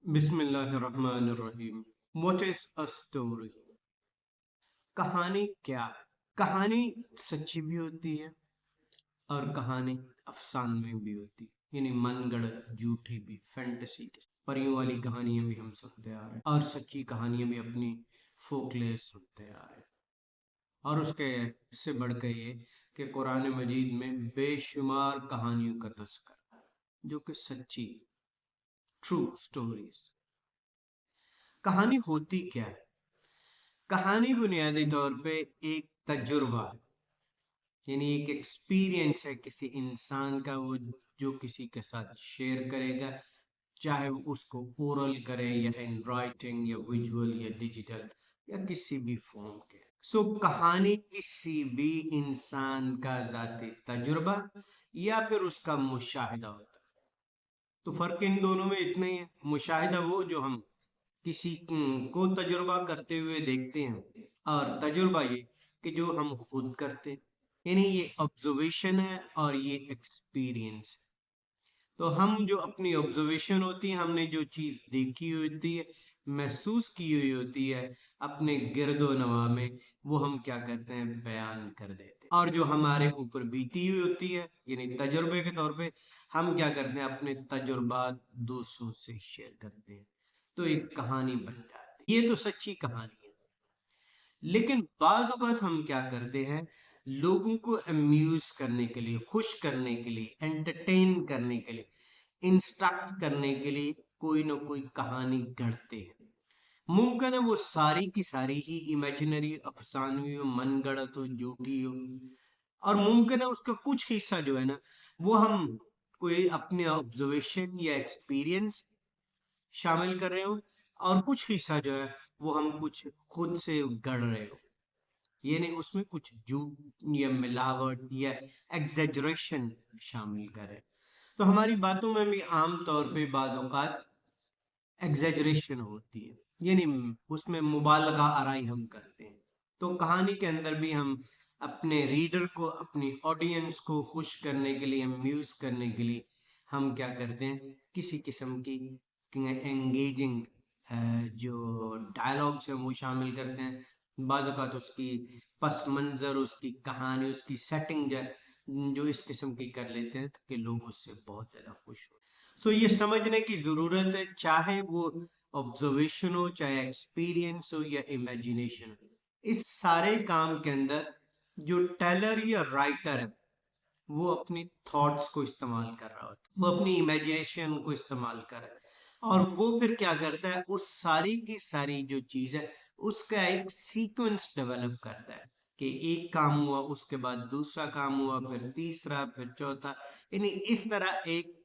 بسم اللہ الرحمن الرحیم. What is a story? کہانی کیا ہے؟ کہانی سچی بھی ہوتی ہے اور کہانی افسانوی بھی ہوتی ہے، یعنی من گڑت جھوٹی بھی، فینٹیسی کی پریوں والی کہانیاں بھی ہم سنتے آ رہے ہیں اور سچی کہانیاں بھی اپنی فوکلے سنتے آ رہے ہیں. اور اس کے سے بڑھ کے یہ کہ قرآن مجید میں بے شمار کہانیوں کا تذکرہ ہے جو کہ سچی ٹرو سٹوریز. کہانی ہوتی کیا ہے؟ کہانی بنیادی طور پہ ایک تجربہ ہے، یعنی ایک ایکسپیرینس ہے کسی انسان کا، وہ جو کسی کے ساتھ شیئر کرے گا، چاہے وہ اس کو اورل کرے یا ان رائٹنگ یا ویژول یا ڈیجیٹل یا کسی بھی فارم کے. کہانی کسی بھی انسان کا ذاتی تجربہ یا پھر اس کا مشاہدہ ہوتا ہے. تو فرق ان دونوں میں اتنا ہی ہے. مشاہدہ وہ جو ہم کسی کو تجربہ کرتے ہوئے دیکھتے ہیں، اور تجربہ یہ کہ جو ہم خود کرتے ہیں، یعنی یہ آبزرویشن ہے اور یہ ایکسپیرینس ہے. تو ہم جو اپنی آبزرویشن ہوتی ہے، ہم نے جو چیز دیکھی ہوتی ہے، محسوس کی ہوئی ہوتی ہے اپنے گرد و نواح میں، وہ ہم کیا کرتے ہیں، بیان کر دیتے ہیں. اور جو ہمارے اوپر بیتی ہوئی ہوتی ہے، یعنی تجربے کے طور پہ، ہم کیا کرتے ہیں، اپنے تجربات دوسروں سے شیئر کرتے ہیں. تو ایک کہانی بن جاتی ہے. یہ تو سچی کہانی ہے. لیکن بعض اوقات ہم کیا کرتے ہیں، لوگوں کو امیوز کرنے کے لیے، خوش کرنے کے لیے، انٹرٹین کرنے کے لیے، انسٹرکٹ کرنے کے لیے کوئی نہ کوئی کہانی گڑھتے ہیں. ممکن ہے وہ ساری کی ساری ہی امیجنری، افسانوی ہو، من گڑت ہو، جھوٹی ہو، اور ممکن ہے اس کا کچھ حصہ جو ہے نا، وہ ہم کوئی اپنے آبزرویشن یا ایکسپیرینس شامل کر رہے ہو، اور کچھ حصہ جو ہے وہ ہم کچھ خود سے گڑھ رہے ہو، یعنی اس میں کچھ جھوٹ یا ملاوٹ یا ایگزیجریشن شامل کرے. تو ہماری باتوں میں بھی عام طور پہ بعض اوقات ایگزیجریشن ہوتی ہے، یعنی اس میں مبالغہ آرائی ہم کرتے ہیں. تو کہانی کے اندر بھی ہم اپنے ریڈر کو، اپنی آڈینس کو خوش کرنے کے لیے، امیوز کرنے کے لیے ہم کیا کرتے ہیں، کسی قسم کی انگیجنگ جو ڈائلاگس ہیں وہ شامل کرتے ہیں. بعض اوقات اس کی پس منظر، اس کی کہانی، اس کی سیٹنگ جو اس قسم کی کر لیتے ہیں کہ لوگ اس سے بہت زیادہ خوش ہو. یہ سمجھنے کی ضرورت ہے، چاہے وہ آبزرویشن ہو، چاہے ایکسپیرینس ہو یا امیجنیشن ہو، اس سارے کام کے اندر جو ٹیلر یا رائٹر ہے وہ اپنی تھاٹس کو استعمال کر رہا ہوتا ہے، وہ اپنی امیجنیشن کو استعمال کر رہا ہے، اور وہ پھر کیا کرتا ہے، اس ساری کی ساری جو چیز ہے اس کا ایک سیکوینس ڈیولپ کرتا ہے کہ ایک کام ہوا، اس کے بعد دوسرا کام ہوا، پھر تیسرا، پھر چوتھا، یعنی اس طرح ایک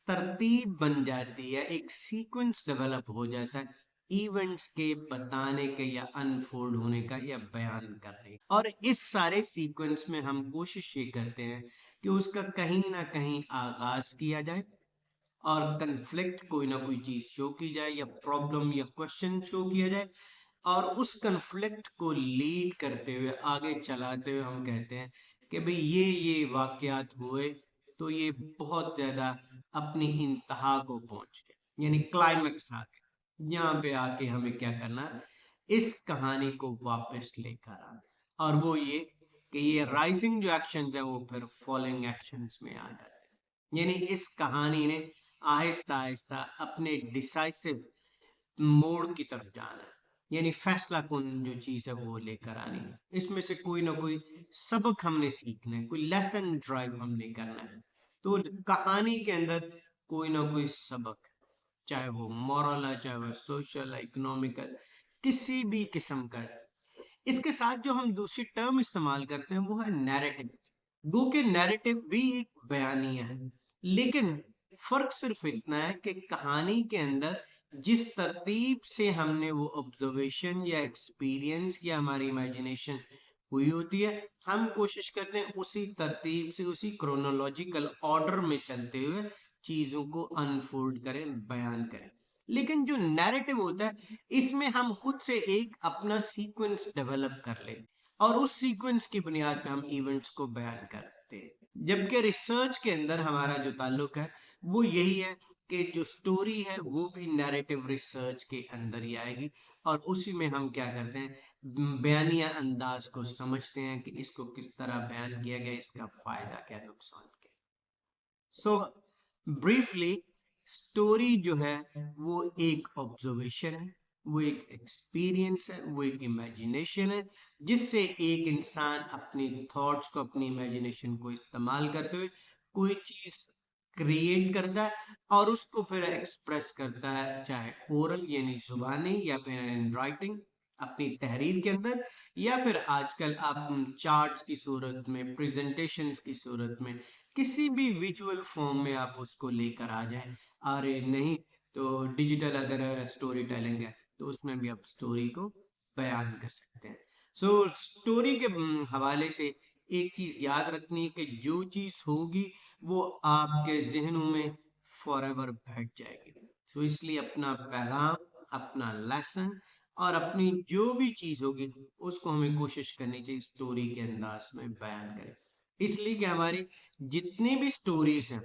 ترتیب بن جاتی ہے، ایک سیکوینس ڈیولپ ہو جاتا ہے ایونٹس کے بتانے کے یا انفولڈ ہونے کا یا بیان کرنے کا. اور اس سارے سیکوینس میں ہم کوشش یہ کرتے ہیں کہ اس کا کہیں نہ کہیں آغاز کیا جائے، اور کنفلکٹ کوئی نہ کوئی چیز شو کی جائے، یا پرابلم یا کوشچن شو کیا جائے، اور اس کنفلکٹ کو لیڈ کرتے ہوئے، آگے چلاتے ہوئے ہم کہتے ہیں کہ بھئی یہ واقعات ہوئے تو یہ بہت زیادہ اپنی انتہا کو پہنچ گئے، یعنی کلائمیکس آ گئے. یہاں پہ آ کے ہمیں کیا کرنا، اس کہانی کو واپس لے کر آنا، اور وہ یہ کہ یہ رائزنگ جو ایکشنز ہیں وہ پھر فالنگ ایکشنز میں آ جاتے ہیں. یعنی اس کہانی نے آہستہ آہستہ اپنے ڈیسائسو موڑ کی طرف جانا ہے، یعنی فیصلہ کن جو چیز ہے وہ لے کر آنی ہے. اس میں سے کوئی نہ کوئی سبق ہم نے سیکھنا ہے، کوئی لیسن ڈرائیو ہم نے کرنا ہے. تو کہانی کے اندر کوئی نہ کوئی سبق، چاہے وہ مورل ہے، چاہے وہ سوشل، اکنامیکل، کسی بھی قسم کا ہے. اس کے ساتھ جو ہم دوسری ٹرم استعمال کرتے ہیں وہ ہے نیریٹو. گو کہ نیریٹو بھی ایک بیانیہ ہے، لیکن فرق صرف اتنا ہے کہ کہانی کے اندر جس ترتیب سے ہم نے وہ آبزرویشن یا ایکسپیرینس یا ہماری امیجنیشن ہوئی ہوتی ہے، ہم کوشش کرتے ہیں اسی ترتیب سے، اسی کرونالوجیکل آرڈر میں چلتے ہوئے چیزوں کو انفولڈ کریں، بیان کریں. لیکن جو نیریٹو ہوتا ہے، اس میں ہم خود سے ایک اپنا سیکوینس ڈیولپ کر لیں، اور اس سیکوینس کی بنیاد پہ ہم ایونٹس کو بیان کرتے ہیں. جبکہ ریسرچ کے اندر ہمارا جو تعلق ہے وہ یہی ہے کہ جو سٹوری ہے وہ بھی نیریٹو ریسرچ کے اندر ہی آئے گی، اور اسی میں ہم کیا کرتے ہیں، بیانیہ انداز کو سمجھتے ہیں کہ اس کو کس طرح بیان کیا گیا، اس کا فائدہ کیا، نقصان کیا۔ سو بریفلی سٹوری جو ہے وہ ایک آبزرویشن ہے، وہ ایک ایکسپیرینس ہے، وہ ایک امیجنیشن ہے، جس سے ایک انسان اپنی تھاٹس کو، اپنی امیجنیشن کو استعمال کرتے ہوئے کوئی چیز کریٹ کرتا ہے اور اس کو پھر ایکسپریس کرتا ہے، چاہے اورل یعنی زبانی، یا پھر ان رائٹنگ اپنی تحریر کے اندر، یا پھر آج کل آپ چارٹس کی صورت میں، پریزنٹیشنز کی صورت میں، کسی بھی ویژول فارم میں آپ اس کو لے کر آ جائیں۔ اور نہیں تو ڈیجیٹل اگر سٹوری ٹیلنگ ہے تو اس میں بھی آپ سٹوری کو بیان کر سکتے ہیں۔ سو سٹوری کے حوالے سے ایک چیز یاد رکھنی ہے کہ جو چیز ہوگی وہ آپ کے ذہنوں میں فار ایور بیٹھ جائے گی۔ سو اس لیے اپنا پیغام، اپنا لیسن اور اپنی جو بھی چیز ہوگی اس کو ہمیں کوشش کرنی چاہیے سٹوری کے انداز میں بیان کریں۔ اس لیے کہ ہماری جتنی بھی سٹوریز ہیں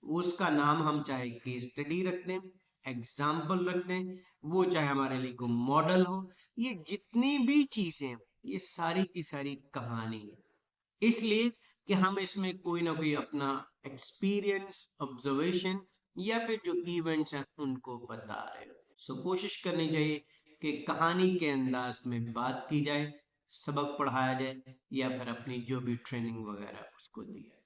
اس کا نام ہم چاہے کیس اسٹڈی رکھ دیں، ایگزامپل رکھ دیں، وہ چاہے ہمارے لیے کوئی ماڈل ہو، یہ جتنی بھی چیزیں یہ ساری کی ساری کہانی ہے، اس لیے کہ ہم اس میں کوئی نہ کوئی اپنا ایکسپیرینس، آبزرویشن یا پھر جو ایونٹس ہیں ان کو بتا رہے ہیں۔ سو کوشش کرنی چاہیے کہ کہانی کے انداز میں بات کی جائے، سبق پڑھایا جائے، یا پھر اپنی جو بھی ٹریننگ وغیرہ اس کو دی جائے۔